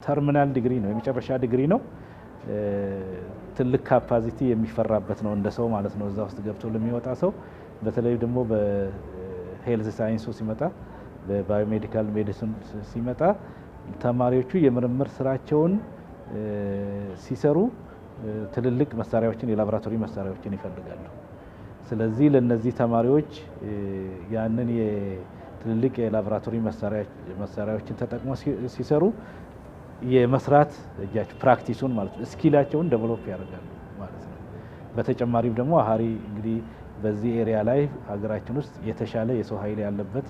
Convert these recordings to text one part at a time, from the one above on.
ተርሚናል ዲግሪ ነው የመጨረሻ ዲግሪ ነው ትልቅ ካፓሲቲ የሚፈራበት ነው እንደ ሰው ማለት ነው እዛ ውስጥ ገብቶ ለሚወጣ ሰው በተለይ ደግሞ በሄልዝ ሳይንስ ሲመጣ በባዮሜዲካል ሜዲሲን ሲመጣ ተማሪዎቹ የምርምር ስራቸውን ሲሰሩ ትልልቅ መሳሪያዎችን የላቦራቶሪ መሳሪያዎችን ይፈልጋሉ ስለዚህ ለነዚህ ተማሪዎች ያንን የትልልቅ የላቦራቶሪ መሳሪያዎችን ተጠቅመው ሲሰሩ የመስራት እጃቸው ፕራክቲሱን ማለት ነው ስኪላቸውን ዴቨሎፕ ያደርጋሉ ማለት ነው በተጨማሪም ደግሞ አሃሪ እንግዲህ በዚህ ኤሪያ ላይ ሀገራችን ውስጥ የተሻለ የሰው ኃይል ያለበት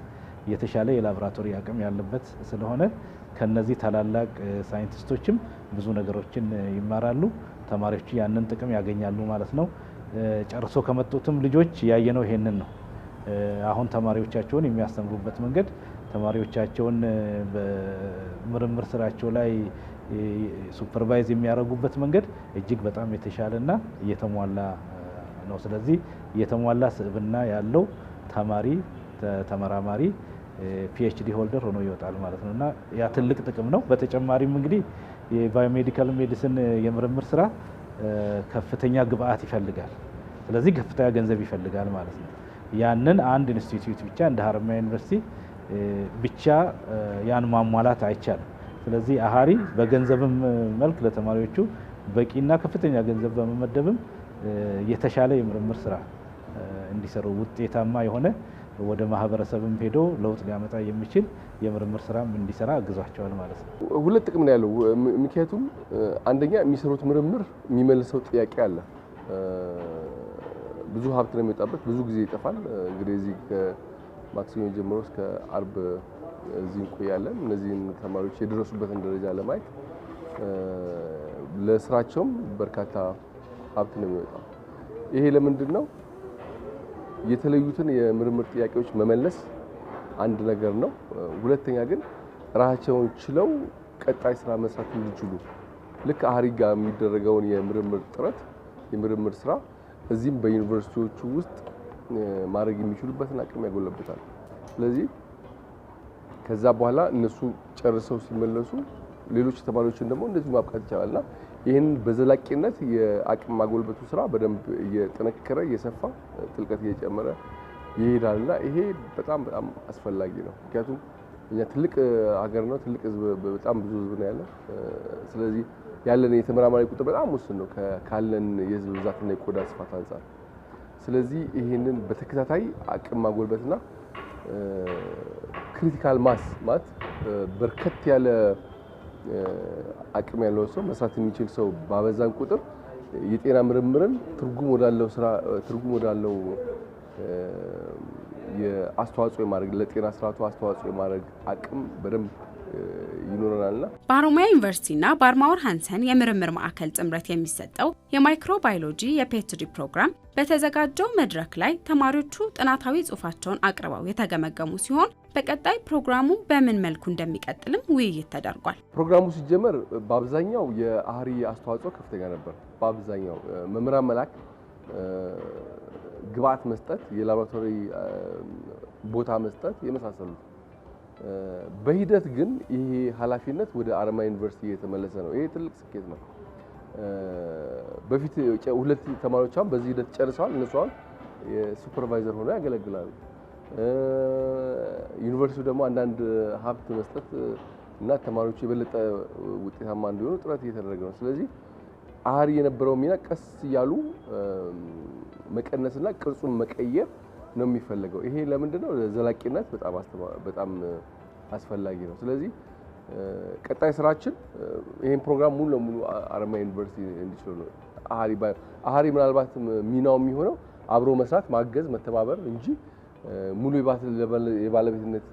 የተሻለ የላቦራቶሪ አቅም ያለበት ስለሆነ ከነዚህ ታላላቅ ሳይንቲስቶችም ብዙ ነገሮችን ይማራሉ ተማሪዎቹ ያንን ጥቅም ያገኛሉ ማለት ነው ጨርሶ ከመጡትም ልጆች ያየነው ይሄንን ነው አሁን ተማሪዎቻቸውን የሚያስተምሩበት መንገድ ተማሪዎቻቸውን በምርምር ስራቸው ላይ ሱፐርቫይዝ የሚያደርጉበት መንገድ እጅግ በጣም የተሻለና የተሟላ ነው ስለዚህ የተሟላ ስብዕና ያለው ተመራማሪ ፒኤችዲ ሆልደር ሆኖ ይወጣል ማለት ነውና ያ ትልቅ ጥቅም ነው በተጨማሪም እንግዲህ የባዮሜዲካል ሜዲሲን የምርምር ስራ ከፍተኛ ግብአት ይፈልጋል ስለዚህ ከፍተኛ ገንዘብ ይፈልጋል ማለት ነው ያንን አንድ ኢንስቲትዩት ብቻ እንደ ሀረማያ ዩኒቨርሲቲ ብቻ ያን ማሟላት አይቻልም ስለዚህ አሃሪ በገንዘብም መልክ ለተማሪዎቹ በቂና ከፍተኛ ገንዘብ በመመደብም የተሻለ የምርምር ስራ እንዲሰሩ ውጤታማ የሆነ ወደ ማህበረሰብም ሄዶ ለውጥ ሊያመጣ የሚችል የምርምር ስራም እንዲሰራ አግዟቸዋል ማለት ነው ሁለት ጥቅም ነው ያለው ምክንያቱም አንደኛ የሚሰሩት ምርምር የሚመልሰው ጥያቄ አለ ብዙ ሀብት ነው የሚወጣበት ብዙ ጊዜ ይጠፋል እንግዲህ እዚህ ከማክሲሞ ጀምሮ እስከ አርብ እዚህ እንቆያለን እነዚህን ተማሪዎች የደረሱበትን ደረጃ ለማየት ለስራቸውም በርካታ ሀብት ነው የሚወጣው ይሄ ለምንድን ነው የተለዩትን የምርምር ጥያቄዎች መመለስ አንድ ነገር ነው ሁለተኛ ግን ራሳቸውን ችለው ቀጣይ ስራ መስራት እንዲችሉ ልክ አሃሪ ጋር የሚደረገውን የምርምር ጥረት የምርምር ስራ እዚህም በዩኒቨርሲቲዎቹ ውስጥ ማድረግ የሚችሉበትን አቅም ያጎለብታል ስለዚህ ከዛ በኋላ እነሱ ጨርሰው ሲመለሱ ሌሎች ተማሪዎችን ደግሞ እንደዚህ ማብቃት ይቻላልና ይሄን በዘላቂነት የአቅም ማጎልበቱ ስራ በደንብ እየተነከረ እየሰፋ ጥልቀት እየጨመረ ይሄዳልና ይሄ በጣም አስፈላጊ ነው ምክንያቱም እኛ ትልቅ ሀገር ነው ትልቅ ህዝብ በጣም ብዙ ህዝብ ነው ያለው ስለዚህ ያለን የተመራማሪ ቁጥር በጣም ውስን ነው ካለን የህዝብ ብዛትና የቆዳ ስፋት አንፃር ስለዚህ ይሄንን በተከታታይ አቅም ማጎልበትና ክሪቲካል ማስ ማለት በርከት ያለ አቅም ያለው ሰው መስራት የሚችል ሰው ባበዛን ቁጥር የጤና ምርምርን ትርጉም ወዳለው የአስተዋጽኦ የማድረግ ለጤና ስርዓቱ አስተዋጽኦ የማድረግ አቅም በደንብ ይኖረናልና በሀረማያ ዩኒቨርሲቲና በአርማወር ሃንሰን የምርምር ማዕከል ጥምረት የሚሰጠው የማይክሮባዮሎጂ የፒኤችዲ ፕሮግራም በተዘጋጀው መድረክ ላይ ተማሪዎቹ ጥናታዊ ጽሑፋቸውን አቅርበው የተገመገሙ ሲሆን በቀጣይ ፕሮግራሙ በምን መልኩ እንደሚቀጥልም ውይይት ተደርጓል ፕሮግራሙ ሲጀመር በአብዛኛው የአሃሪ አስተዋጽኦ ከፍተኛ ነበር በአብዛኛው መምህራን መላክ ግብአት መስጠት የላቦራቶሪ ቦታ መስጠት የመሳሰሉት በሂደት ግን ይሄ ኃላፊነት ወደ ሀረማያ ዩኒቨርሲቲ የተመለሰ ነው ይሄ ትልቅ ስኬት ነው በፊት ሁለት ተማሪዎች አሁን በዚህ ሂደት ጨርሰዋል እነሱ አሁን የሱፐርቫይዘር ሆነው ያገለግላሉ ዩኒቨርሲቲው ደግሞ አንዳንድ ሀብት መስጠት እና ተማሪዎቹ የበለጠ ውጤታማ እንዲሆኑ ጥረት እየተደረገ ነው ስለዚህ አሃሪ የነበረው ሚና ቀስ እያሉ መቀነስና ቅርጹን መቀየር ነው የሚፈልገው ይሄ ለምንድነው ዘላቂነት በጣም አስፈላጊ ነው ስለዚህ ቀጣይ ስራችን ይሄን ፕሮግራም ሙሉ ለሙሉ ሀረማያ ዩኒቨርሲቲ እንዲችል ነው አሃሪ ምናልባት ሚናው የሚሆነው አብሮ መስራት ማገዝ መተባበር እንጂ ሙሉ የባለቤትነት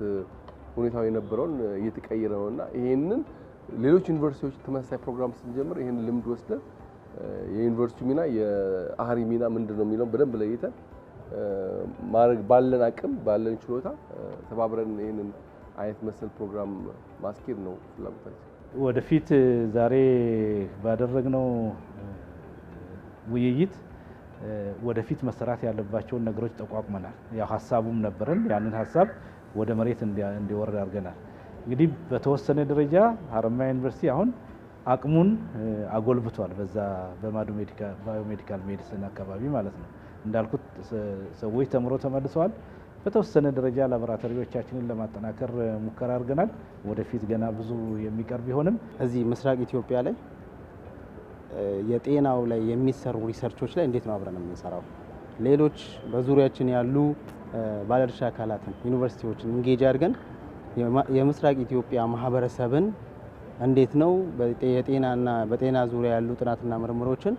ሁኔታው የነበረውን እየተቀየረ ነውና ይሄንን ሌሎች ዩኒቨርሲቲዎች ተመሳሳይ ፕሮግራም ስንጀምር ይሄን ልምድ ወስደን የዩኒቨርሲቲው ሚና የአሃሪ ሚና ምንድነው የሚለው በደንብ ለይተን ማድረግ ባለን አቅም ባለን ችሎታ ተባብረን ይሄንን አይነት መሰል ፕሮግራም ማስኬድ ነው ፍላጎታችን ወደፊት ዛሬ ባደረግነው ውይይት ወደፊት መሰራት ያለባቸውን ነገሮች ተቋቁመናል ያው ሐሳቡም ነበርን ያንን ሐሳብ ወደ መሬት እንዲወርድ አድርገናል እንግዲህ በተወሰነ ደረጃ ሀረማያ ዩኒቨርሲቲ አሁን አቅሙን አጎልብቷል። በዛ ባዮሜዲካል ሜዲሲን አካባቢ ማለት ነው። እንዳልኩት ሰዎች ተምሮ ተመልሰዋል። በተወሰነ ደረጃ ላቦራቶሪዎቻችንን ለማጠናከር ሙከራ አድርገናል። ወደፊት ገና ብዙ የሚቀር ቢሆንም እዚህ ምስራቅ ኢትዮጵያ ላይ የጤናው ላይ የሚሰሩ ሪሰርቾች ላይ እንዴት ነው አብረን የምንሰራው? ሌሎች በዙሪያችን ያሉ ባለድርሻ አካላትን ዩኒቨርሲቲዎችን እንጌጅ አድርገን የምስራቅ ኢትዮጵያ ማህበረሰብን እንዴት ነው የጤናና በጤና ዙሪያ ያሉ ጥናትና ምርምሮችን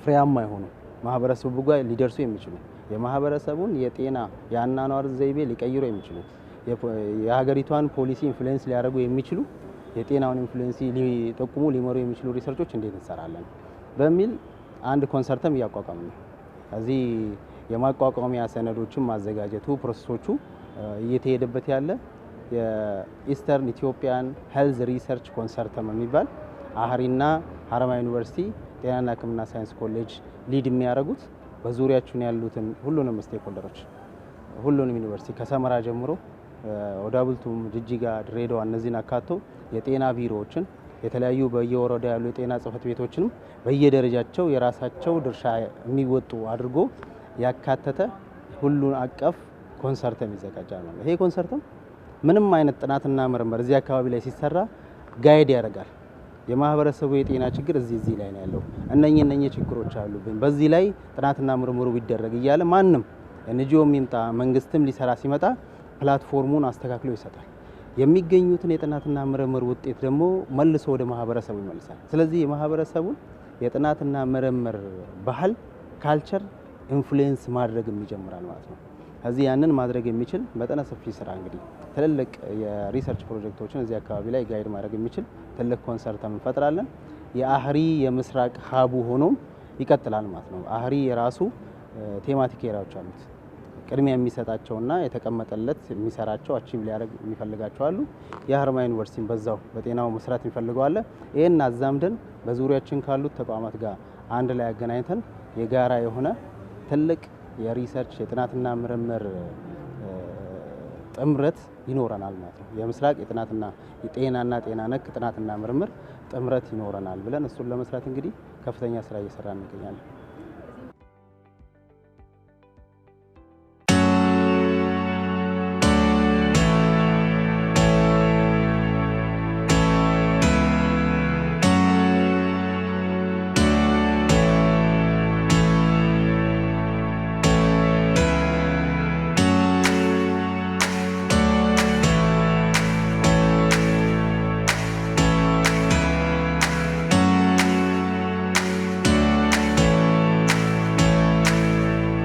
ፍሬያማ የሆኑ ማህበረሰቡ ጋር ሊደርሱ የሚችሉ የማህበረሰቡን የጤና የአኗኗር ዘይቤ ሊቀይሩ የሚችሉ የሀገሪቷን ፖሊሲ ኢንፍሉዌንስ ሊያደርጉ የሚችሉ የጤናውን ኢንፍሉዌንስ ሊጠቁሙ ሊመሩ የሚችሉ ሪሰርቾች እንዴት እንሰራለን በሚል አንድ ኮንሰርተም እያቋቋምን ነው። እዚህ የማቋቋሚያ ሰነዶችን ማዘጋጀቱ ፕሮሰሶቹ እየተሄደበት ያለ የኢስተርን ኢትዮጵያን ሄልዝ ሪሰርች ኮንሰርተም የሚባል አህሪና ሀረማያ ዩኒቨርሲቲ ጤናና ሕክምና ሳይንስ ኮሌጅ ሊድ የሚያደርጉት በዙሪያችን ያሉትን ሁሉንም ስቴክሆልደሮች ሁሉንም ዩኒቨርሲቲ ከሰመራ ጀምሮ ወደ ቡልቱም፣ ጅጅጋ፣ ድሬዳዋ እነዚህን አካቶ የጤና ቢሮዎችን የተለያዩ በየወረዳ ያሉ የጤና ጽሕፈት ቤቶችንም በየደረጃቸው የራሳቸው ድርሻ የሚወጡ አድርጎ ያካተተ ሁሉን አቀፍ ኮንሰርተም ይዘጋጃል ማለት ነው። ይሄ ኮንሰርተም ምንም አይነት ጥናትና ምርምር እዚህ አካባቢ ላይ ሲሰራ ጋይድ ያደርጋል። የማህበረሰቡ የጤና ችግር እዚህ ላይ ነው ያለው፣ እነኚህ ችግሮች አሉብን፣ በዚህ ላይ ጥናትና ምርምሩ ቢደረግ እያለ ማንም ኤንጂኦም ይምጣ መንግስትም ሊሰራ ሲመጣ ፕላትፎርሙን አስተካክሎ ይሰጣል። የሚገኙትን የጥናትና ምርምር ውጤት ደግሞ መልሶ ወደ ማህበረሰቡ ይመልሳል። ስለዚህ የማህበረሰቡን የጥናትና ምርምር ባህል ካልቸር ኢንፍሉዌንስ ማድረግ ይጀምራል ማለት ነው። እዚህ ያንን ማድረግ የሚችል መጠነ ሰፊ ስራ እንግዲህ ትልልቅ የሪሰርች ፕሮጀክቶችን እዚህ አካባቢ ላይ ጋይድ ማድረግ የሚችል ትልቅ ኮንሰርተም እንፈጥራለን። የአህሪ የምስራቅ ሀቡ ሆኖም ይቀጥላል ማለት ነው። አህሪ የራሱ ቴማቲክ ኤሪያዎች አሉት ቅድሚያ የሚሰጣቸውና የተቀመጠለት የሚሰራቸው አቺቭ ሊያደርግ የሚፈልጋቸው አሉ። የሀረማያ ዩኒቨርሲቲን በዛው በጤናው መስራት የሚፈልገው አለ። ይሄን አዛምደን በዙሪያችን ካሉት ተቋማት ጋር አንድ ላይ አገናኝተን የጋራ የሆነ ትልቅ የሪሰርች የጥናትና ምርምር ጥምረት ይኖረናል ማለት ነው። የምስራቅ የጥናትና የጤናና ጤና ነክ ጥናትና ምርምር ጥምረት ይኖረናል ብለን እሱን ለመስራት እንግዲህ ከፍተኛ ስራ እየሰራን እንገኛለን።